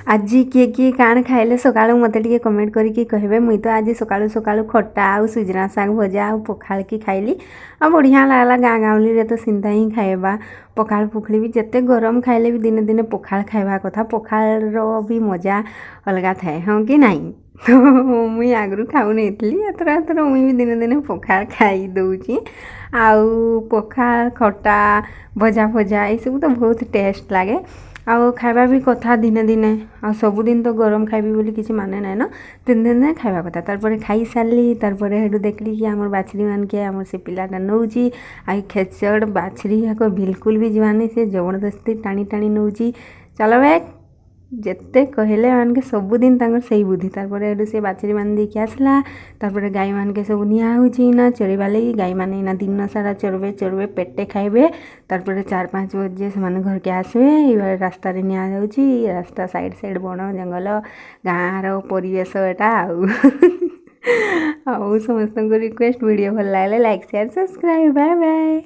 आज किए किए काण खाइले सकाळु मते टिके कमेंट करके कहबे। मुई तो आज सकाळु सकाळु खट्टा आउ सुजना साग भजा आउ पखाल की खाइली आ बढ़िया लागला। गाँ गाउली रे तो सिंता ही खाइबा पखाल पुखली भी जते गरम खाइले भी दिने दिने पखाल खाइबा कथा। पखाल रो भी मजा अलगा थाए हाँ कि नहीं। तो मुई आगरू खाऊ नहीं एथर एथर मुई भी दिने दिने पखाल खाई दउची। आउ पखाल खट्टा भजा भजा ये सब तो बहुत टेस्ट लगे। आउ खाइबा भी कथा दिने दिने आ सबुदिन तो गरम खाइबी बोली किसी माने ना न दिन दिन खाइबा कथा। तारपरे खाई सारली तारपरे हेडू देखली कि आमर बाछड़ी मान के आमर से पिलाटा नौची आई खेचड़ बाछड़ी याको बिल्कुल भी जवानी से जबरदस्ती टाणी टाणी नौची चलो बैग जेते कहले मान के सबुदिन तांगर सही बुद्धि। तारपरे हेडू से बाछड़ी मान देके आसला तारपरे गाई मान के सब निया होची ना चरेबा लगी। गाई माने ना दिन सारा चरबे चरबे पेटे खाइबे तारपरे 4-5 बजे से माने घर के आसबे। ये रास्ता रे निया जाउची रास्ता साइड साइड बण जंगल गाँ रो परिवेश एटा आउ आउ समस्त को रिक्वेस्ट वीडियो भल लागले like share subscribe bye bye.